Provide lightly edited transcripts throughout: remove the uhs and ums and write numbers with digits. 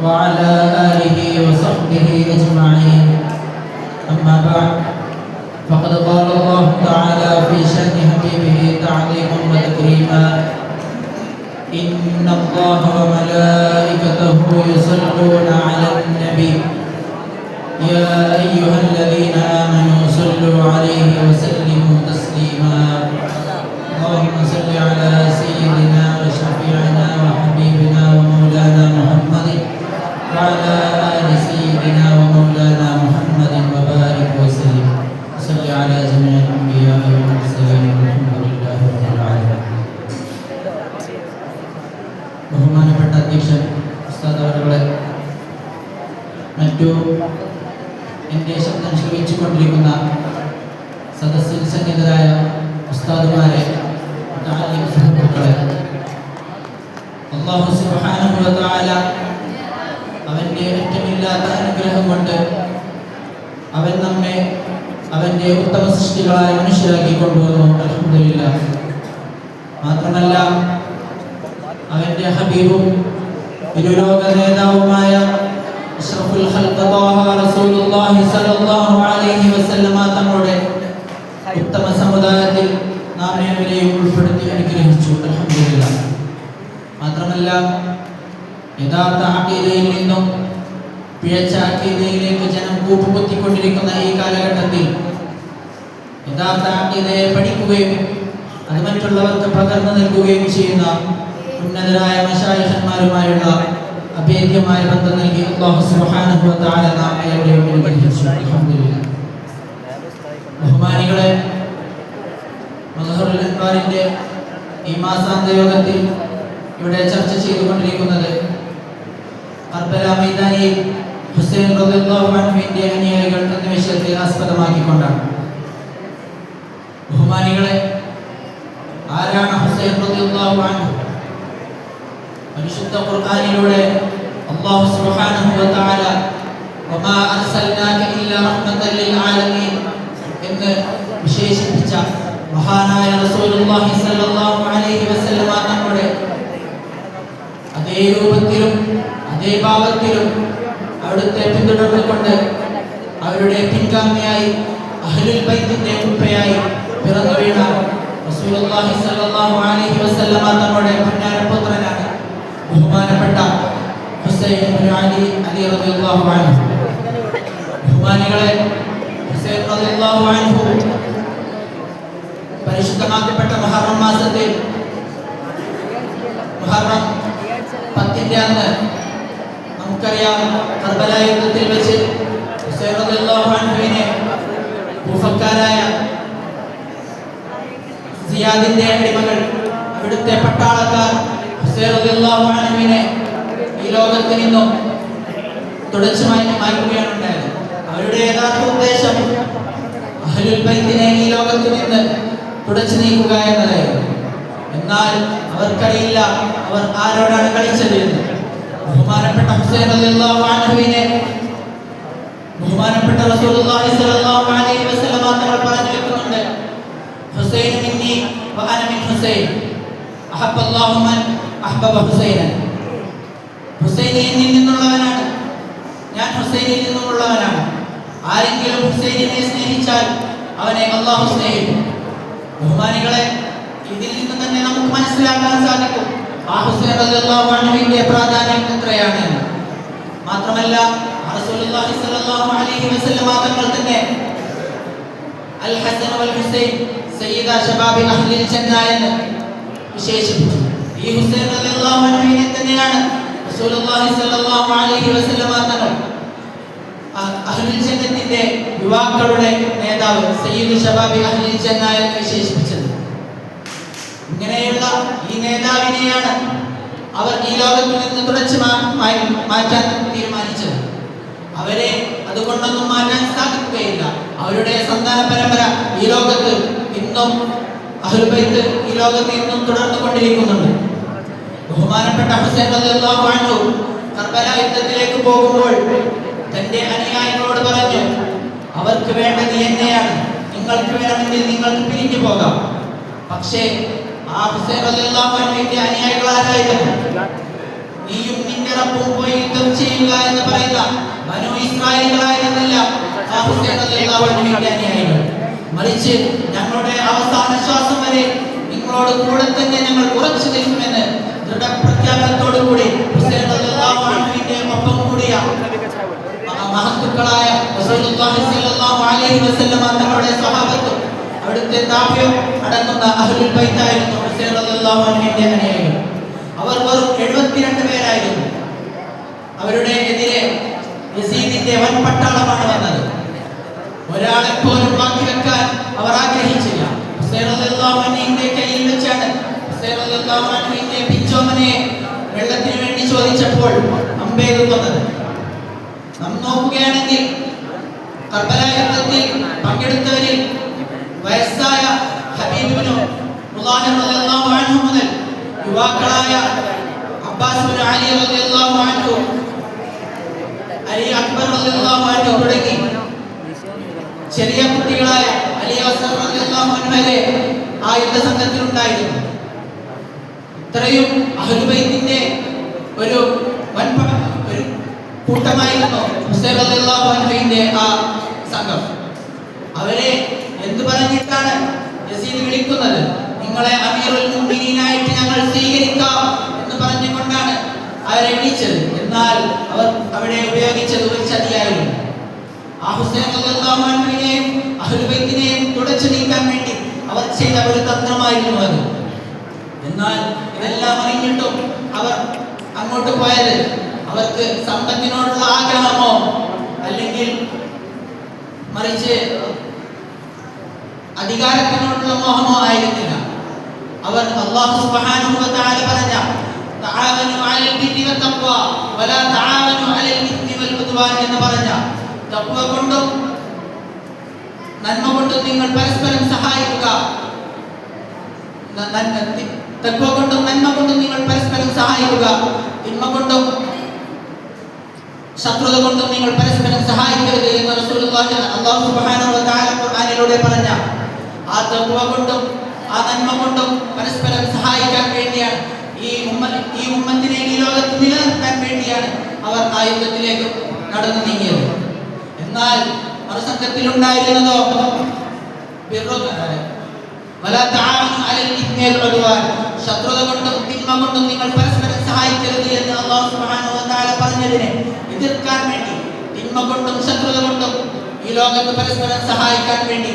وعلى آله وصحبه أجمعين. أما بعد، فقد قال الله تعالى في شأن حبيبه تعظيما وتكريما: إن الله وملائكته يصلون على النبي يا أيها الذين آمنوا صلوا عليه وسلموا تسليما. اللهم صل على سيدنا وشفيعنا وحبيبنا ومولانا محمد وعلى آل سيدنا ومولانا محمد وبارك وسلم. صل على جميع الأنبياء والمرسلين والحمد لله رب العالمين. ബഹുമാനപ്പെട്ട അധ്യക്ഷൻ ഉസ്താദ് അവരുടെ, മറ്റു എൻ്റെ ശബ്ദം ശ്രവിച്ചുകൊണ്ടിരിക്കുന്ന സദസ്സിൽ സന്നിധരായ ഉസ്താദുമാരെ, സുഹൃത്തുക്കളെ, അല്ലാഹു സുബ്ഹാനഹു വ തആല അവൻ്റെ അറ്റമില്ലാത്ത അനുഗ്രഹം കൊണ്ട് അവൻ നമ്മെ അവൻ്റെ ഉത്തമ സൃഷ്ടികളായ മനുഷ്യരാക്കി കൊണ്ടുവന്നു. അൽഹംദുലില്ലാഹ്. മാത്രമല്ല, അവൻ്റെ ഹബീബും ഇരുലോക നേതാവുമായ അഷ്റഫുൽ ഖൽഖ് ത്വാഹ റസൂലുള്ളാഹി സ്വല്ലല്ലാഹു അലൈഹി വസല്ലമ തങ്ങളുടെ ഉത്തമ സമുദായത്തിൽ നാം ഏവരെയും ഉൾപ്പെടുത്തി അനുഗ്രഹിച്ചു. അൽഹംദുലില്ലാഹ്. മാത്രമല്ല, യഥാർത്ഥ അഖീദയിൽ നിന്നും പിഴച്ച അഖീദയിലേക്ക് ജനം കൂപ്പുകുത്തിക്കൊണ്ടിരിക്കുന്ന ഈ കാലഘട്ടത്തിൽ യഥാർത്ഥ അഖീദയെ പഠിക്കുകയും അത് മറ്റുള്ളവർക്ക് പകർന്നു നൽകുകയും ചെയ്യുന്ന ഉന്നതരായ മശായിഖന്മാരുമായുള്ള അഭേദ്യമായ ബന്ധം നൽകി അല്ലാഹു സുബ്ഹാനഹു വ തആല നാം ഏവരെയും അനുഗ്രഹിച്ചു. അൽഹംദുലില്ലാഹ്. ബഹുമാനികളെ, മദ്ഹറുൽ അൻവാറിന്റെ ഈ മാസാന്ത യോഗത്തിൽ ഇവിടെ ചർച്ച ചെയ്തുകൊണ്ടിരിക്കുന്നത് കർബല മൈതാനിയിൽ ഹുസൈൻ റളിയല്ലാഹു അൻഹുവിന്റെ അനുയായികൾ എന്ന വിഷയത്തെ ആസ്പദമാക്കിക്കൊണ്ടാണ്. ബഹുമാനികളെ, ആരാണ് ഹുസൈൻ റളിയല്ലാഹു അൻഹു? പരിശുദ്ധ ഖുർആനിലൂടെ അല്ലാഹു സുബ്ഹാനഹു വ തആല വമാ അർസൽനാക ഇല്ലാ റഹ്മത്തൻ ലിൽ ആലമീൻ എന്ന് വിശേഷിപ്പിച്ച മഹാനായ റസൂലുള്ളാഹി സ്വല്ലല്ലാഹു അലൈഹി വസല്ലമ തങ്ങളുടെ അതേ രൂപത്തിലും അതേ ഭാവത്തിലും അവിടുത്തെ പിന്തുടർന്നുകൊണ്ട് അവരുടെ പിൻഗാമിയായി അഹ്ലുൽ ബൈത്തിന്റെ ഉപ്പയായി പിറന്നു വീണ റസൂലുള്ളാഹി സ്വല്ലല്ലാഹു അലൈഹി വസല്ലമ തങ്ങളുടെ പുത്രനാണ് ബഹുമാനപ്പെട്ട ഹുസൈൻ ഇബ്നു അലി റളിയല്ലാഹു അൻഹു. ബഹുമാനികളെ, ഹുസൈൻ റളിയല്ലാഹു അൻഹു പരിശുദ്ധമാക്കപ്പെട്ട മുഹറം മാസത്തിൽ മുഹറം 10 അന്ന് നമുക്കറിയാം, കർബല യുദ്ധത്തിൽ വെച്ച് ഹുസൈൻ റളിയല്ലാഹു അൻഹുവിനെ കൂഫക്കാരായ സിയാദിന്റെ അടിമകൾ, അവിടുത്തെ പട്ടാളക്കാർ ഹുസൈൻ റളിയല്ലാഹു അൻഹുവിനെ ഈ ലോകത്തിൽ നിന്നും തുടച്ചു മാറ്റുകയാണ് ഉണ്ടായത്. അവരുടെ യഥാർത്ഥ ഉദ്ദേശം അഹ്ലുൽ ബൈത്തിനെ ഈ ലോകത്ത് നിന്ന് തുടച്ചു നീക്കുക എന്നതായിരുന്നു. എന്നാൽ അവർക്കറിയില്ല അവർ ആരോടാണ് കളിച്ചത് എന്ന്. ബഹുമാനപ്പെട്ട ഹുസൈൻ റളിയല്ലാഹു അൻഹുവിനെ ബഹുമാനപ്പെട്ട റസൂലുള്ളാഹി സ്വല്ലല്ലാഹു അലൈഹി വസല്ലമ തങ്ങൾ പറഞ്ഞു വെക്കുന്നുണ്ട്: ഹുസൈൻ മിന്നി വ അന മിൻ ഹുസൈൻ അഹബ്ബല്ലാഹു മൻ അഹ്ബബ ഹുസൈനൻ. ഹുസൈൻ എന്നിൽ നിന്നുള്ളവനാണ്, ഞാൻ ഹുസൈനിൽ നിന്നുമുള്ളവനാണ്. ആരെങ്കിലും ഹുസൈനിനെ സ്നേഹിച്ചാൽ അവനെ അല്ലാഹു സ്നേഹിക്കും. ബഹുമാനികളെ, ഇതിൽ നിന്ന് തന്നെ നമുക്ക് മനസ്സിലാക്കാൻ സാധിക്കും ആ ഹുസൈൻ റളിയല്ലാഹു അൻഹുവിന്റെ പ്രാധാന്യം എത്രയാണ്. മാത്രമല്ല, റസൂലുള്ളാഹി സ്വല്ലല്ലാഹു അലൈഹി വസല്ലമ തങ്ങൾ തന്നെ അൽ ഹസൻ വൽ ഹുസൈൻ സയ്യിദ ശബാബി അഹ്ലിൽ ജന്ന എന്ന് വിശേഷിപ്പിച്ചു. ഈ ഹുസൈൻ റളിയല്ലാഹു അൻഹുവിനെ തന്നെയാണ് റസൂലുള്ളാഹി സ്വല്ലല്ലാഹു അലൈഹി വസല്ലമ തങ്ങൾ അഹ്ലുൽ ജന്നത്തിന്റെ യുവാക്കളുടെ നേതാവ് സയ്യിദ് ശബാബി അഹ്ലിൽ ജന്ന എന്ന് വിശേഷിപ്പിച്ചത്. ഇങ്ങനെയുള്ള ഈ നേതാവിനെയാണ് അവർ ഈ ലോകത്തിൽ നിന്ന് തുടച്ചു മാറ്റാൻ തീരുമാനിച്ചത്. അവരെ അതുകൊണ്ടൊന്നും മാറ്റാൻ സാധിക്കുകയില്ല. അവരുടെ സന്താന പരമ്പര ഈ ലോകത്ത് ഇന്നും അഹ്ലുൽ ബൈത്ത് ഈ ലോകത്ത് ഇന്നും തുടർന്നു കൊണ്ടിരിക്കുന്നുണ്ട്. ബഹുമാനപ്പെട്ട ഹുസൈൻ റളിയല്ലാഹു അൻഹു കർബല യുദ്ധത്തിലേക്ക് പോകുമ്പോൾ തന്റെ അനുയായികളോട് പറഞ്ഞു, അവർക്ക് വേണ്ടത് എന്നെയാണ്, നിങ്ങൾക്ക് വേണമെങ്കിൽ നിങ്ങൾക്ക് പിരിഞ്ഞു പോകാം. പക്ഷേ ആ ഹുസൈൻ റളിയല്ലാഹു അൻഹുവിന്റെ അനുയായികൾ ആരായിരുന്നു? നീയും നിന്റെ റബ്ബും പോയി യുദ്ധം ചെയ്യുക എന്ന് പറയുന്ന ബനൂ ഇസ്രായേലുകളായിരുന്നില്ല ആ ഹുസൈൻ റളിയല്ലാഹു അൻഹുവിന്റെ അനുയായികൾ. മറിച്ച് ഞങ്ങളുടെ അവസാന ശ്വാസം വരെ നിങ്ങളോട് കൂടെ തന്നെ ഞങ്ങൾ ഉറച്ചു നിൽക്കുമെന്ന് ദൃഢപ്രഖ്യാപനത്തോടുകൂടി ഹുസൈൻ റളിയല്ലാഹു അൻഹുവിന്റെ ഒപ്പം കൂടിയ മഹത്തുക്കളായ റസൂലുള്ളാഹി സ്വല്ലല്ലാഹു അലൈഹി വസല്ലം തങ്ങളുടെ സ്വഹാബത്തും അവിടുത്തെ താബിയും അടങ്ങുന്ന അഹ്ലുൽ ബൈത്തായിരുന്നു ഹുസൈൻ റളിയല്ലാഹു അൻഹുവിന്റെ അനുയായികൾ. അവർ വെറും 72 പേരായിരുന്നു. അവരുടെ എതിരെ യസീദിന്റെ വൻ പട്ടാളമാണ് വന്നത്. ഒരാളെ പോലും ബാക്കി വെക്കാൻ അവർ ആഗ്രഹിച്ചില്ല. ഹുസൈൻ റളിയല്ലാഹു അൻഹുവിന്റെ കയ്യിൽ വെച്ചാണ് ഹുസൈൻ റളിയല്ലാഹു അൻഹുവിന്റെ പിച്ചോമനെ വെള്ളത്തിന് വേണ്ടി ചോദിച്ചപ്പോൾ അമ്പെയ്തുന്നത്. നാം നോക്കുകയാണെങ്കിൽ കർബല യുദ്ധത്തിൽ പങ്കെടുത്തവരിൽ വയസ്സായ ഹബീബ് ഇബ്നു മുളാഹിർ റളിയല്ലാഹു അൻഹു മുതൽ യുവാക്കളായ അബ്ബാസ് ഇബ്നു അലി റളിയല്ലാഹു അൻഹു, അലി അക്ബർ റളിയല്ലാഹു അൻഹു തുടങ്ങി ചെറിയ കുട്ടികളായ അലി അസ്ഗർ റളിയല്ലാഹു അൻഹു വരെ ആ യുദ്ധ സംഘത്തിൽ ഉണ്ടായിരുന്നു. ഇത്രയും അഹ്ലുൽ ബൈത്തിന്റെ ഒരു കൂട്ടമായിരുന്നു ഹുസൈൻ റളിയല്ലാഹു അൻഹുവിന്റെ ആ സംഘം. അവരെ എന്തു പറഞ്ഞിട്ടാണ് യസീദ് വിളിക്കുന്നത്? നിങ്ങളെ അമീറുൽ മുഅ്മിനീനായിട്ട് ഞങ്ങൾ സ്വീകരിക്കാം എന്ന് പറഞ്ഞുകൊണ്ടാണ് അവരെ വിളിച്ചത്. എന്നാൽ അവർ അവിടെ ഉപയോഗിച്ചത് ഒരു ചതിയായിരുന്നു. ആ ഹുസൈൻ റളിയല്ലാഹു അൻഹുവിനെയും അഹ്ലുൽ ബൈത്തിനെയും തുടച്ചു നീക്കാൻ വേണ്ടി അവർ ചെയ്ത ഒരു തന്ത്രമായിരുന്നു അത്. എന്നാൽ ഇതെല്ലാം അറിഞ്ഞിട്ടും അവർ അങ്ങോട്ട് പോയത് അവർക്ക് സമ്പത്തിനോടുള്ള ആഗ്രഹമോ അല്ലെങ്കിൽ മറിച്ച് അധികാരത്തിനോടുള്ള മോഹമോ ആയിരുന്നില്ല. അവർ അല്ലാഹു സുബ്ഹാനഹു വ തആല പറഞ്ഞ തആവനു അലൽ ബിർരി വത്തഖ്വ വലാ തആവനു അലൽ ഇസ്മി വൽ ഉദ്വാൻ എന്ന് പറഞ്ഞ തഖ്വ കൊണ്ടും നന്മ കൊണ്ടും നിങ്ങൾ പരസ്പരം സഹായിക്കുക, തഖ്വ കൊണ്ടും നന്മ കൊണ്ടും നിങ്ങൾ പരസ്പരം സഹായിക്കുക, തിന്മ കൊണ്ടും ശത്രുത കൊണ്ടും നിങ്ങൾ പരസ്പരം സഹായിക്കരുത് എന്ന് റസൂലുള്ളാഹി അല്ലാഹു സുബ്ഹാനഹു വ തആല ഖുർആനിലൂടെ പറഞ്ഞ ആ തഖ്വ കൊണ്ടും ആ നന്മ കൊണ്ടും പരസ്പരം സഹായിക്കാൻ വേണ്ടിയാണ് ഈ ഉമ്മത്തിനെ ഈ ലോകത്ത് നിലനിർത്താൻ വേണ്ടിയാണ് അവർ ആ യുദ്ധത്തിലേക്ക് നടന്നു നീങ്ങിയത്. എന്നാൽ മറുസംഘത്തിൽ ഉണ്ടായിരുന്നതോ ശത്രുത കൊണ്ടും തിന്മ കൊണ്ടും നിങ്ങൾ പരസ്പരം സഹായിക്കരുത് എന്ന് അല്ലാഹു സുബ്ഹാനഹു വ തആല പറഞ്ഞതിനെ എതിർക്കാൻ വേണ്ടി തിന്മ കൊണ്ടും ശത്രുത കൊണ്ടും ഈ ലോകത്ത് പരസ്പരം സഹായിക്കാൻ വേണ്ടി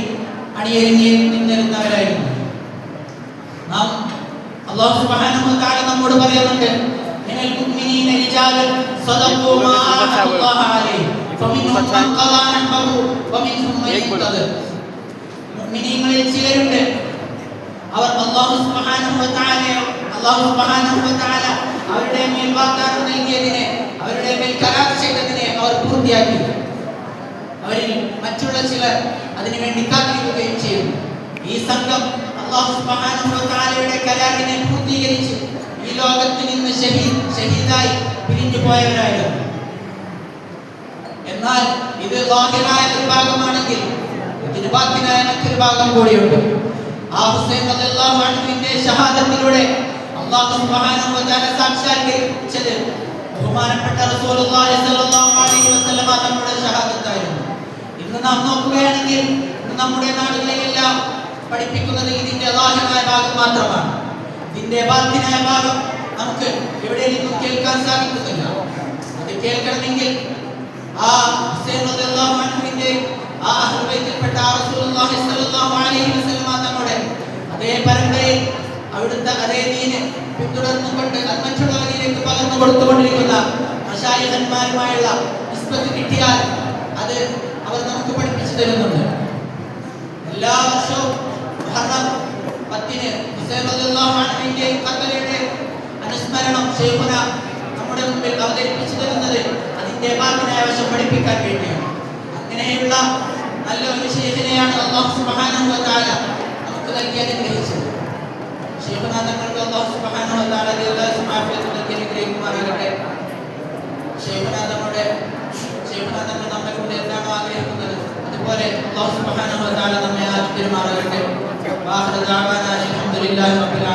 അണിയരിഞ്ഞ് നിന്നിരുന്നവരായിരുന്നു നാം. അല്ലാഹു സുബ്ഹാനഹു വ തആല നമ്മോട് പറയുന്നുണ്ട്, മിനൽ മുഅ്മിനീന റിജാലുൻ സദഖൂ മാ അല്ലാഹു അലൈഹി ഫമിൻഹും മൻ ഖദാ നഹബഹു വമിൻഹും മൻ യൻതദിർ. മുഅ്മിനീങ്ങളിൽ ചിലരുണ്ട്, അവർ അല്ലാഹു സുബ്ഹാനഹു വ തആല അവരുടെ മേൽ വാഗ്ദാനം നൽകിയതിനെ, അവരുടെ മേൽ കരാർ ചെയ്തതിനെ അവർ പൂർത്തിയാക്കി. അവരിൽ മറ്റുള്ള ചിലർ അതിനുവേണ്ടി കാത്തിരിക്കുകയും ചെയ്തു. ഈ സംഘം അല്ലാഹു സുബ്ഹാനഹു വ തആലയുടെ കരാറിനെ പൂർത്തീകരിച്ച് ഈ ലോകത്ത് നിന്ന് ഷഹീദായി പിരിഞ്ഞു പോയവരായിരുന്നു. എന്നാൽ ഇത് ളാഹിറായ ഒരു ഭാഗമാണെങ്കിൽ ഇതിന് ബാക്കിയായ മറ്റൊരു ഭാഗം കൂടിയുണ്ട്. ആ ഹുസൈൻ റളിയല്ലാഹു അൻഹുവിന്റെ ഷഹാദത്തിലൂടെ അല്ലാഹു സുബ്ഹാനഹു വ തആല സാക്ഷാത്കരിച്ചത് ബഹുമാനപ്പെട്ട റസൂലുള്ളാഹി സ്വല്ലല്ലാഹു അലൈഹി വസല്ലം തങ്ങളുടെ ഷഹാദത്തായിരുന്നു. ഇന്ന് നാം നോക്കുകയാണെങ്കിൽ നമ്മുടെ നാടുകളിലെല്ലാം പഠിപ്പിക്കുന്നത് ഇതിന്റെ ളാഹിറായ ഭാഗം മാത്രമാണ്. ഇതിന്റെ ബാത്തിനായ ഭാഗം നമുക്ക് എവിടെ നിന്നും കേൾക്കാൻ സാധിക്കുന്നില്ല. അത് കേൾക്കണമെങ്കിൽ ആ ഹുസൈൻ റളിയല്ലാഹു അൻഹുവിന്റെ ആ അഹ്ലുൽ ബൈത്തിൽപ്പെട്ട റസൂലുള്ളാഹി സ്വല്ലല്ലാഹു അലൈഹി വസല്ലം തങ്ങളുടെ അതേ പരമ്പരയിൽ അവിടുത്തെ അതേ ദീന് പിന്തുടർന്നുകൊണ്ട് മറ്റുള്ളവരിലേക്ക് പകർന്നു കൊടുത്തുകൊണ്ടിരിക്കുന്ന മശായിഖന്മാരുമായുള്ള നിസ്ബത്ത് കിട്ടിയാൽ അത് അവർ നമുക്ക് പഠിപ്പിച്ചു തരുന്നുണ്ട്. എല്ലാ വർഷവും മുഹറം 10-ന് ഹുസൈൻ റളിയല്ലാഹു അൻഹുവിന്റെ കർബലയുടെ അനുസ്മരണം ശൈഖുന നമ്മുടെ മുമ്പിൽ അവതരിപ്പിച്ചു തരുന്നത് അതിന്റെ ബാക്കിയായ വശം പഠിപ്പിക്കാൻ വേണ്ടിയാണ്. അങ്ങനെയുള്ള നല്ല ഒരു ശൈഖിനെയാണ് അല്ലാഹു സുബ്ഹാനഹു വ തആല നമുക്ക് നൽകി അനുഗ്രഹിച്ചത്. ശൈഖുന തങ്ങൾക്ക് അല്ലാഹു സുബ്ഹാനഹു വ തആല ദീർഘായുസ്സും ആഫിയത്തും നൽകി അനുഗ്രഹിക്കുമാറാകട്ടെ. ശൈഖുന തങ്ങൾ നമ്മെ കൊണ്ട് എന്താണോ ആഗ്രഹിക്കുന്നത് അതുപോലെ അല്ലാഹു സുബ്ഹാനഹു വ തആല നമ്മെ ആക്കി പെരുമാറട്ടെ. വാഹിറ ദഅവാനാ അൽഹംദുലില്ലാഹി റബ്ബിൽ